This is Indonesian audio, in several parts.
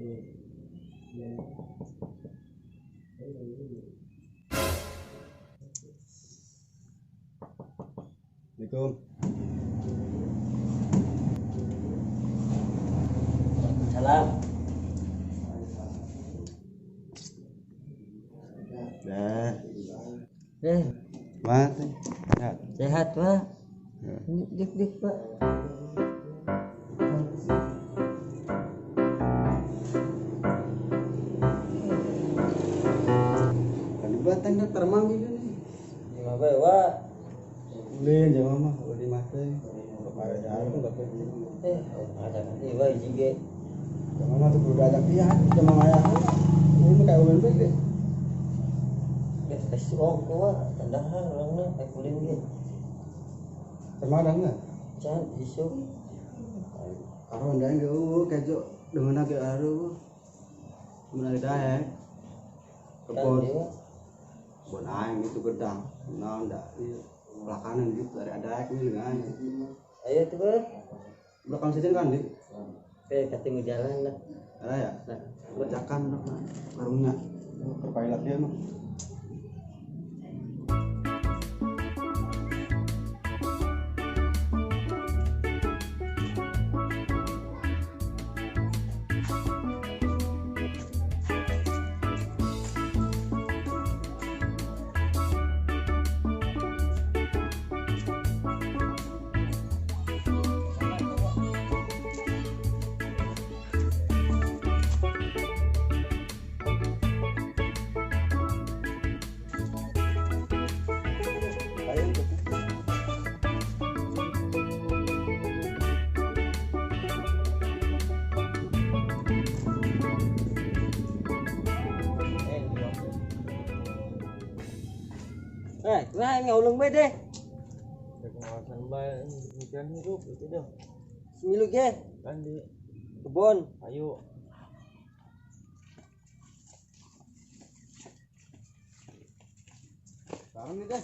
Assalamualaikum. Salam. Mati. Sehat Pak. Dik Pak. Tadi batang dah termang gitu nih. Gimana Pak? Ulin jangan mah, ulin mati. Pakai jalan tuh dapat. Ada nanti Pak juga. Jangan mah tuh udah ajak dia, cuma ayah. Ini kayak ulin baik deh. Lesu Pak, tandahan orangnya kayak kulit gitu. Sama ada enggak? Can isu. Karo ndang ge kejo dengan agak aru. Mulai dah kebon. Kebon aing itu gedang. Nah ndak di belakangan gitu dari ada ini dengan. Ayo tuh Pak. Belakang situ kan di. Ketemu jalan lah. Ada ya? Bejakan dok warungnya. Perpailat dia mah. Wah, ngulung bae deh. Pengawasan baik hujan hidup itu dah Semilu ge kan di kebon. ayo Sekarang nih deh.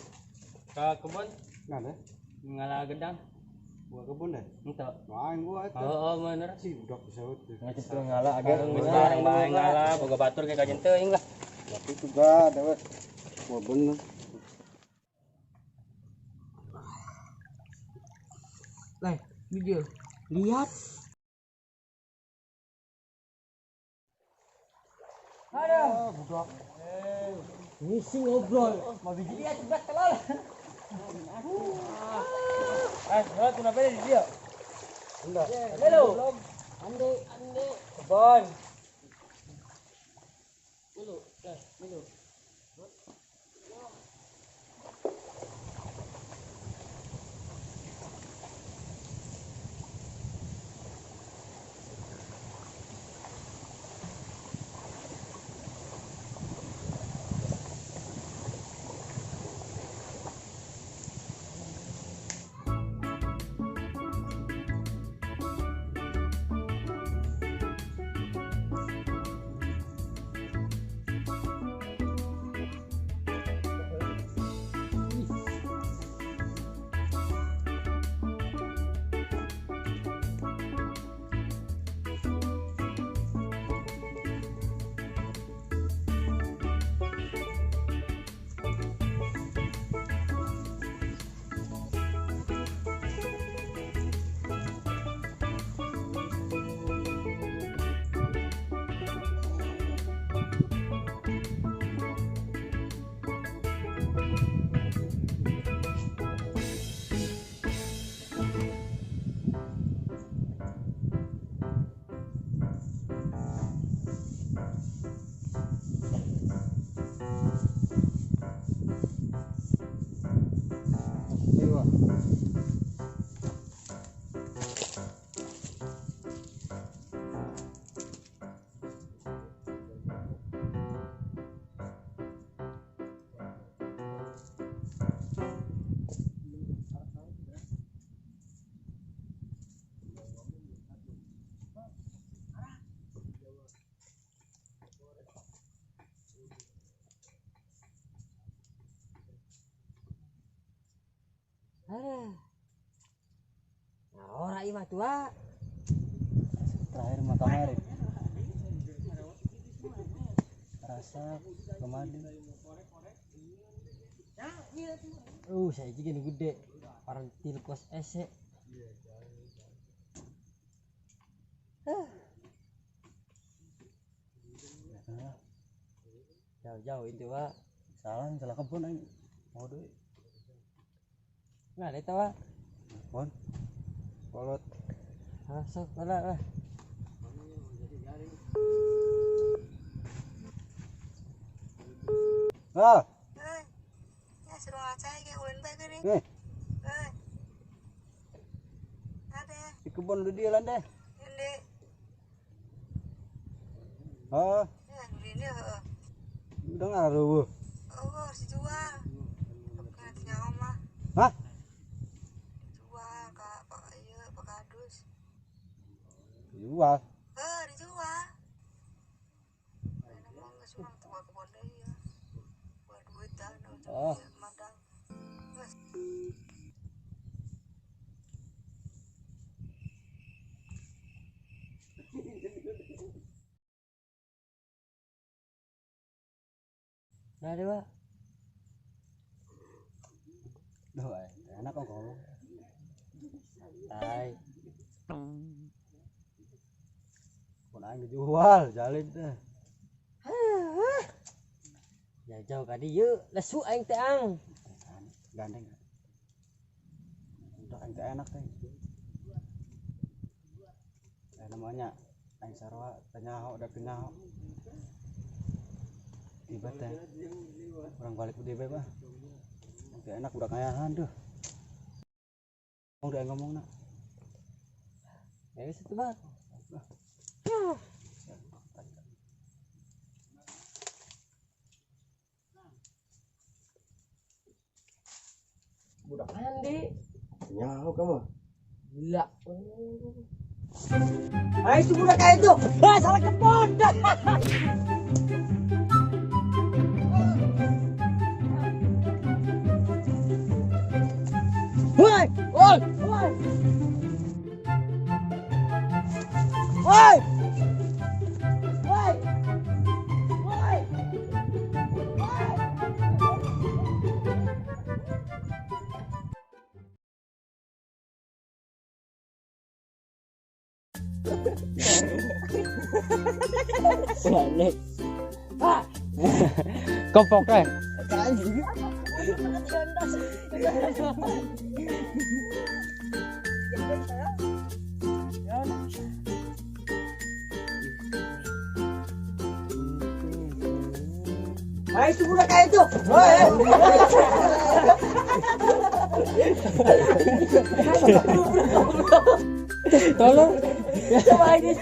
ke kebun Enggak ada. ngalah gedang Gua kebun deh. entah Main gua itu. bener Si udah pesawat. Ngecet teu ngalah age. sekarang bae ngalah boga batur ke kajen teuing lah Tapi itu gak ada wes. Gua bener. Lah, video. Lihat. Ada. Budak. Ngisi ngobrol. Mau biji lihat sebelah telur. lo kenapa di dia Enggak. Halo. Ande kebon. Dulu. Nah, orang imah tua. terakhir mah kamari rasa kemarin. Saya juga nih gede. Parantil kos ese. Jauh-jauh itu Pak. Salah kebun aing. Mau duit. Nggak ada Pak. Pon. Kolot. Sok lah. Ah. Ya suruh ngacai kayak ulun bae geuning. Ada Di kebun lu dia lan deh. ini. Oh, Ya ini heeh. udah ngaruh. Oh, harus dijual. Bukan nyawa mah. Hah? Dijual Pak ieu Pak Kadus. Jual. Dijual. Ini mah geus urang tua kebon deui ya. Buat duit dah Oh. madang. Geus. Nggak ada Pak. Duh, enak kok ngomong. Santai. Pun aing dijual, jalin teh. Jauh ka dieu lesu aing teh ang. Gandeng. Udah aing teh enak teh. Namanya aing sarua tanyaho da kenyaho. Tiba teh orang balik udah bebas. Teh enak udah kayahan tuh. Udah ngomong nak. Ya situ Pak. Budak mandi. Nyaho kamu. Gila. Hai itu budak kayak itu. Salah kebon. Woi, woi, woi. Woi. Woi. Woi. Balik. Kompoknya. Hai itu budak kayak itu. Tolong. Coba ini.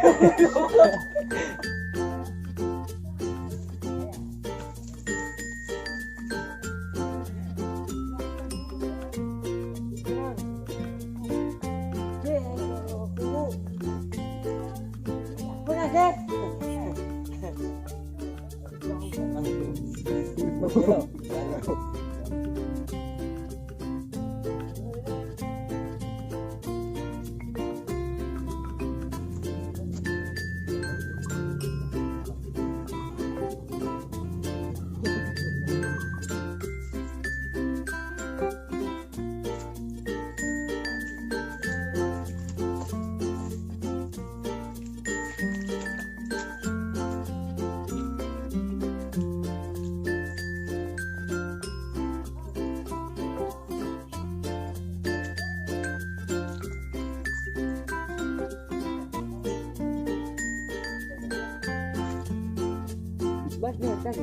Basnya tadi.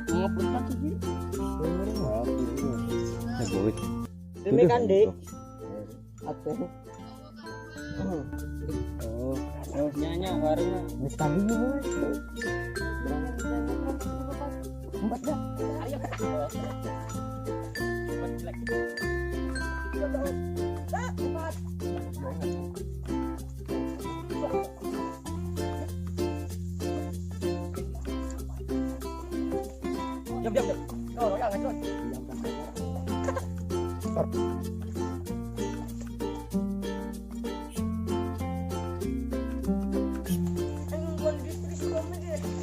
Ngapus lagi sih. Buit. Demi kan, Dek. Atuh. Oh, Nyanyi warungnya. Wis tadi Mas. Empat dah. Ayo. Diam. Oh, ya lanjut.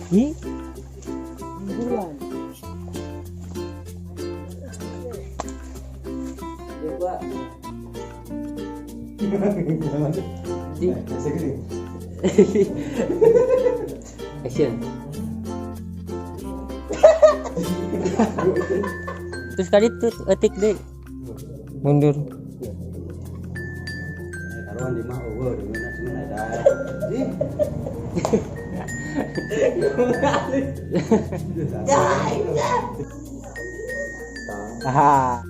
Ih. Bulan. Ya, Pak. Action. Terus kali itu etik deh. Mundur. Karuan di mah eueuh dengan cuman ada. Ih. Ah.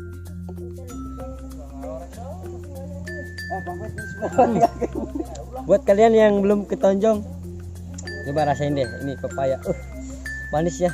Buat kalian yang belum ketonjong, coba rasain deh ini pepaya. Manis ya.